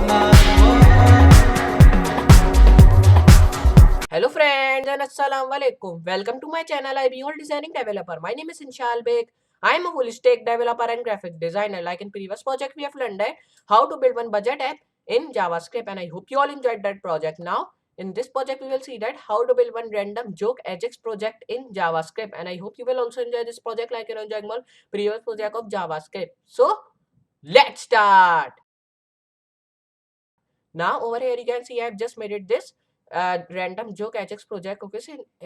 Hello friends and assalamu alaikum. Welcome to my channel I Behold Designing Developer. My name is Inshal Beg. I am a full stack developer and graphic designer. Like in previous project we have learned that how to build one budget app in JavaScript, and I hope you all enjoyed that project. Now in this project we will see that how to build one random joke Ajax project in JavaScript, and I hope you will also enjoy this project like you enjoying my previous project of JavaScript. So let's start. Now over here you can see I have just made it this random joke Ajax project. Okay,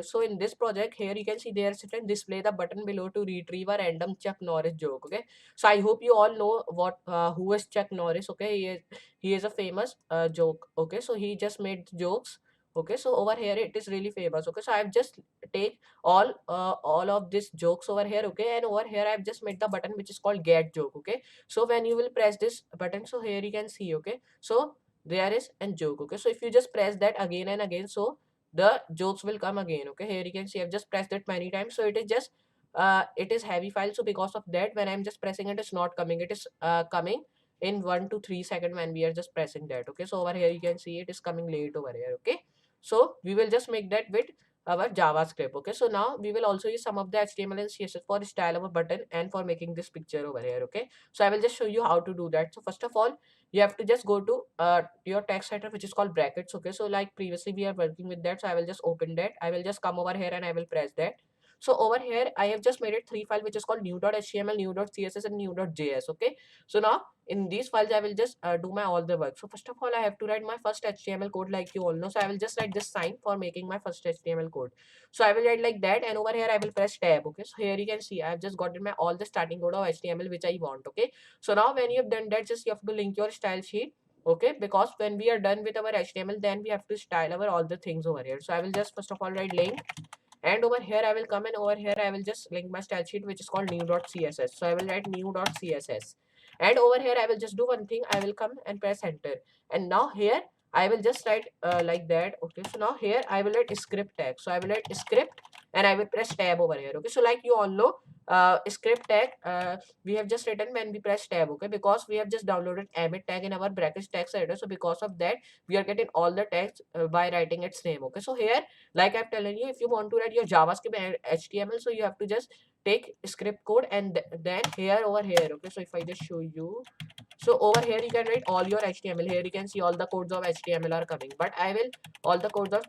so in this project here you can see there is written display the button below to retrieve a random Chuck Norris joke. Okay, so I hope you all know what who is Chuck Norris. Okay, he is a famous joke. Okay, so he just made jokes. Okay, so over here it is really famous. Okay, so I've just take all of these jokes over here. Okay, and over here I've just made the button which is called get joke. Okay, so when you will press this button, so here you can see. Okay, so there is and joke. Okay, so if you just press that again and again, so the jokes will come again. Okay, here you can see I've just pressed it many times, so it is just it is heavy file, so because of that when I'm just pressing it, it's not coming, it is coming in 1 to 3 seconds when we are just pressing that. Okay, so over here you can see it is coming late over here. Okay, so we will just make that with our JavaScript. Okay, so now we will also use some of the HTML and CSS for style our button and for making this picture over here. Okay, so I will just show you how to do that. So first of all you have to just go to your text editor which is called brackets. Okay, so like previously we are working with that, so I will just open that. I will just come over here and I will press that. So over here I have just made it three file which is called new.html, new.css and new.js. Okay, so now in these files I will just do my all the work. So first of all I have to write my first HTML code like you all know, so I will just write this sign for making my first HTML code. So I will write like that, and over here I will press tab. Okay, so here you can see I have just gotten my all the starting code of HTML which I want. Okay, so now when you have done that, just you have to link your style sheet. Okay, because when we are done with our HTML, then we have to style our all the things over here. So I will just first of all write link, and over here I will come, and over here I will just link my style sheet which is called new.css. So I will write new.css, and over here I will just do one thing. I will come and press enter, and now here I will just write like that. Okay, so now here I will write script tag. So I will write script and I will press tab over here. Okay, so like you all know script tag we have just written when we press tab. Okay, because we have just downloaded emit tag in our brackets text editor, so because of that we are getting all the text by writing its name. Okay, so here like I'm telling you, if you want to write your JavaScript and HTML, so you have to just take script code and then here over here. Okay, so if I just show you, so over here you can write all your HTML. Here you can see all the codes of HTML are coming, but I will all the codes of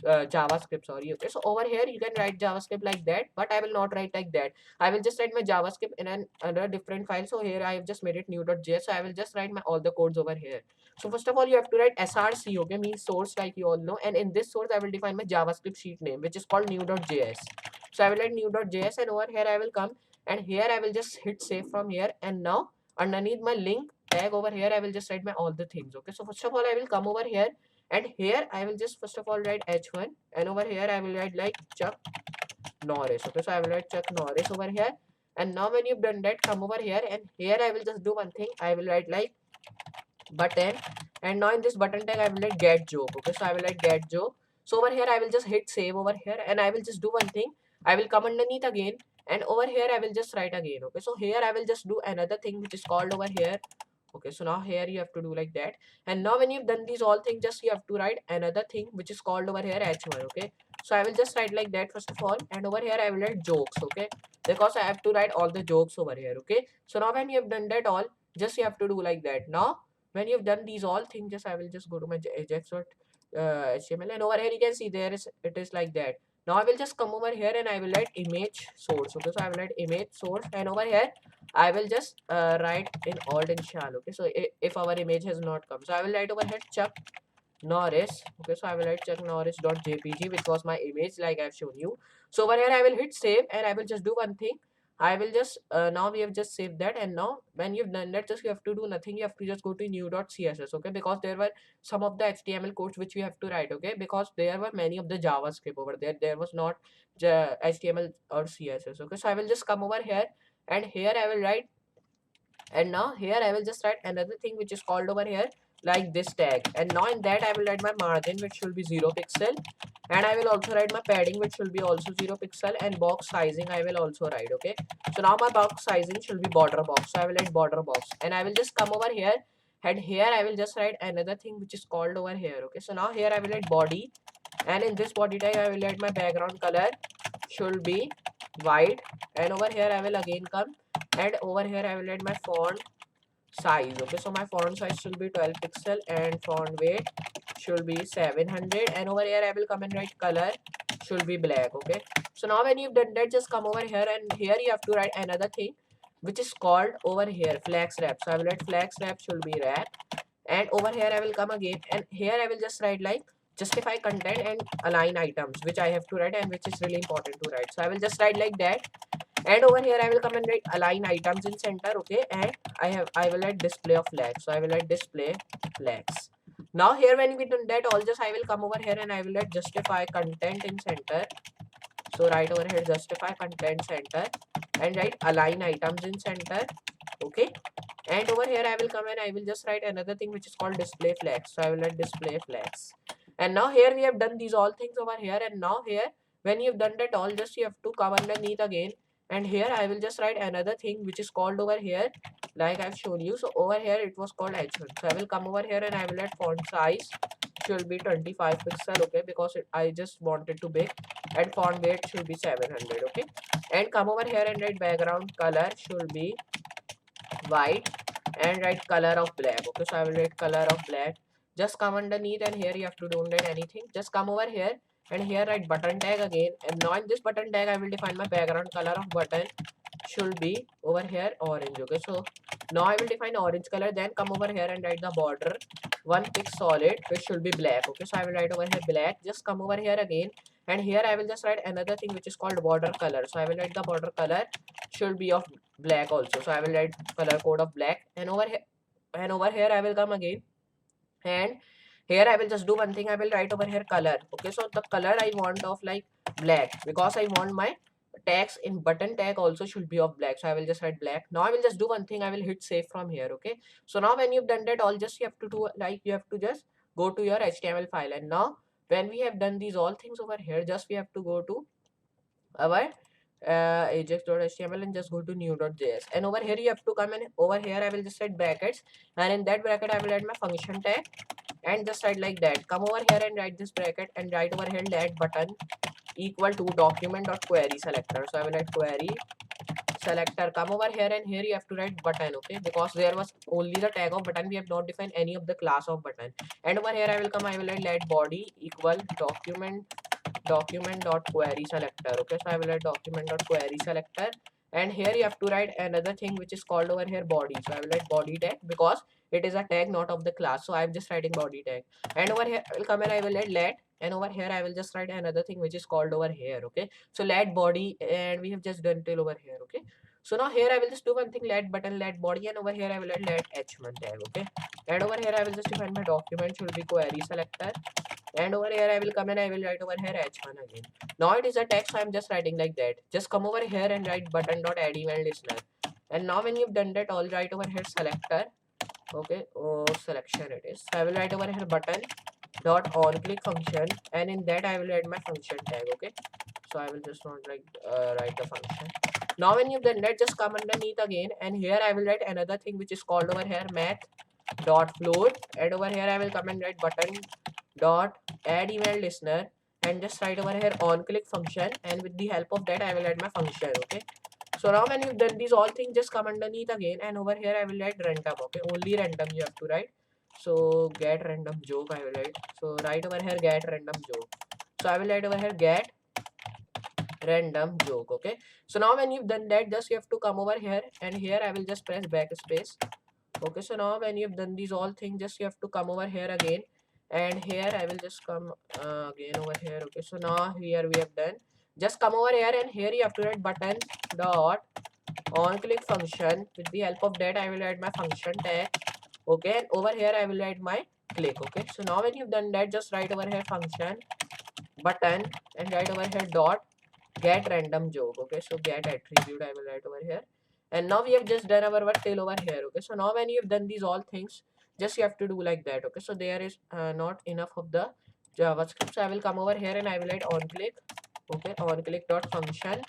JavaScript, sorry. Okay, so over here you can write JavaScript like that, but I will not write like that. I will just write my JavaScript in another different file. So here I have just made it new.js, so I will just write my all the codes over here. So first of all you have to write src. Okay, means source like you all know, and in this source I will define my JavaScript sheet name which is called new.js. So I will write new.js, and over here I will come, and here I will just hit save from here, and now underneath my link tag over here I will just write my all the things. Okay, so first of all I will come over here, and here I will just first of all write h1, and over here I will write like Chuck Norris. Okay, so I will write Chuck Norris over here, and now when you've done that, come over here, and here I will just do one thing. I will write like button, and now in this button tag I will write get joke. Okay, so I will write get joke. So over here I will just hit save over here, and I will just do one thing. I will come underneath again, and over here I will just write again. Okay, so here I will just do another thing which is called over here. Okay, so now here you have to do like that, and now when you've done these all things, just you have to write another thing which is called over here h1. Okay, so I will just write like that first of all, and over here I will write jokes. Okay, because I have to write all the jokes over here. Okay, so now when you have done that all, just you have to do like that. Now when you've done these all things, just I will just go to my ajax HTML, and over here you can see there is it is like that. Now I will just come over here and I will write image source. Okay, so I will write image source, and over here I will just write in alt and shall. Okay, so if our image has not come, so I will write over here Chuck Norris. Okay, so I will write Chuck Norris.jpg, which was my image like I've shown you. So over here I will hit save, and I will just do one thing. I will just now we have just saved that, and now when you've done that, just you have to do nothing. You have to just go to new.css. Okay, because there were some of the HTML codes which you have to write. Okay, because there were many of the JavaScript over there. There was not HTML or CSS. Okay, so I will just come over here, and here I will write, and now here I will just write another thing which is called over here like this tag, and now in that I will write my margin which should be 0 pixel, and I will also write my padding which will be also 0 pixel, and box sizing I will also write. Okay, so now my box sizing should be border box, so I will write border box, and I will just come over here, and here I will just write another thing which is called over here. Okay, so now here I will write body, and in this body tag I will write my background color should be white, and over here I will again come, and over here I will write my font size. Okay, so my font size should be 12 pixel and font weight should be 700, and over here I will come and write color should be black. Okay, so now when you've done that, just come over here, and here you have to write another thing which is called over here flex wrap. So I will write flex wrap should be wrap, and over here I will come again, and here I will just write like justify content and align items, which I have to write and which is really important to write. So I will just write like that, and over here I will come and write align items in center. Okay, and I will write display of flags. So I will write display flags. Now here when we done that, all just I will come over here and I will write justify content in center. So write over here justify content center and write align items in center. Okay, and over here I will come and I will just write another thing which is called display flags. So I will write display flags. And now here we have done these all things over here, and now here when you've done that all, just you have to come underneath again, and here I will just write another thing which is called over here like I've shown you. So over here it was called h1. So I will come over here and I will write font size should be 25 pixel. Okay, because I just wanted to big, and font weight should be 700. Okay, and come over here and write background color should be white and write color of black. Okay, so I will write color of black. Just come underneath, and here you have to don't write anything, just come over here and here write button tag again, and now in this button tag I will define my background color of button should be over here orange. Okay, so now I will define orange color, then come over here and write the border one pick solid which should be black. Okay, so I will write over here black. Just come over here again, and here I will just write another thing which is called border color. So I will write the border color should be of black also. So I will write color code of black, and over here I will come again, and here I will just do one thing, I will write over here color. Okay, so the color I want of like black, because I want my tags in button tag also should be of black. So I will just write black. Now I will just do one thing, I will hit save from here. Okay, so now when you've done that all, just you have to do like you have to just go to your HTML file, and now when we have done these all things over here, just we have to go to our ajax.html and just go to new.js, and over here you have to come, and over here I will just set brackets, and in that bracket I will add my function tag, and just write like that. Come over here and write this bracket and write over here let button equal to document.query selector. So I will write query selector. Come over here, and here you have to write button. Okay, because there was only the tag of button, we have not defined any of the class of button. And over here I will come, I will write let body equal document.query selector. Okay, so I will write document.query selector, and here you have to write another thing which is called over here body. So I will write body tag because it is a tag not of the class, so I'm just writing body tag. And over here I will come and I will write let, and over here I will just write another thing which is called over here. Okay, so let body, and we have just done till over here. Okay, so now here I will just do one thing, let button let body, and over here I will write let h1 tag. Okay, and over here I will just define my document should be query selector, and over here I will come and I will write over here h1 again. Now it is a text, so I'm just writing like that. Just come over here and write button.add event listener, and now when you've done that all, write over here selector. Okay, oh selection it is. So I will write over here button dot on click function, and in that I will add my function tag. Okay, so I will just not like write the function. Now when you've done that, just come underneath again, and here I will write another thing which is called over here math dot float, and over here I will come and write button dot add event listener, and just write over here on click function, and with the help of that I will add my function. Okay, so now when you've done these all things, just come underneath again, and over here I will write random. Okay, only random you have to write. So get random joke I will write. So write over here get random joke. So I will write over here get random joke. Okay, so now when you've done that, just you have to come over here, and here I will just press backspace. Okay, so now when you've done these all things, just you have to come over here again, and here I will just come again over here. Okay, so now here we have done, just come over here, and here you have to write button dot on click function. With the help of that I will add my function tag. Okay, and over here I will write my click. Okay, so now when you've done that, just write over here function button, and write over here dot get random joke. Okay, so get attribute I will write over here, and now we have just done our work till over here. Okay, so now when you have done these all things, just you have to do like that. Okay, so there is not enough of the JavaScript, so I will come over here and I will write on click. Okay, on click dot function,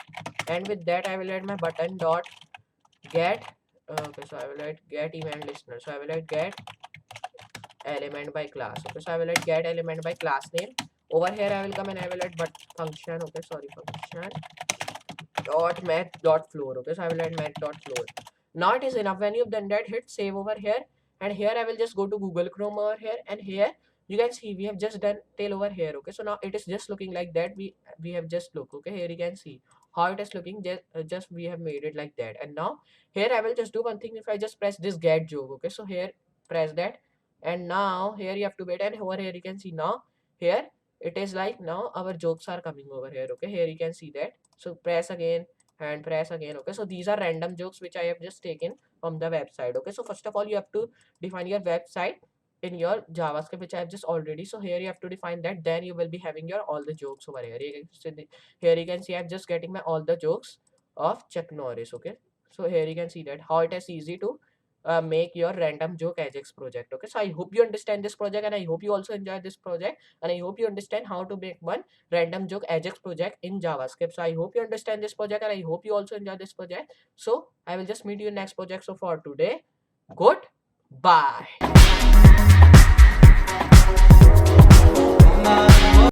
and with that I will write my button dot get. Okay, so I will write get event listener. So I will write get element by class. Okay, so I will add get element by class name. Over here I will come and I will add but function. Okay, sorry, function dot math dot floor. Okay, so I will add math dot floor. Now it is enough. When you've done that, hit save over here, and here I will just go to Google Chrome over here, and here you can see we have just done till over here. Okay, so now it is just looking like that. We have just look. Okay, here you can see how it is looking. Just we have made it like that, and now here I will just do one thing. If I just press this get joke. Okay, so here press that, and now here you have to wait, and over here you can see now here it is like now our jokes are coming over here. Okay, here you can see that. So press again and press again. Okay, so these are random jokes which I have just taken from the website. Okay, so first of all you have to define your website in your JavaScript, which I have just already. So here you have to define that, then you will be having your all the jokes over here. Here you can see I'm just getting my all the jokes of Chuck Norris. Okay, so here you can see that how it is easy to make your random joke Ajax project. Okay, so I hope you understand this project, and I hope you also enjoy this project, and I hope you understand how to make one random joke Ajax project in JavaScript. So I hope you understand this project, and I hope you also enjoy this project. So I will just meet you in next project. So for today, goodbye.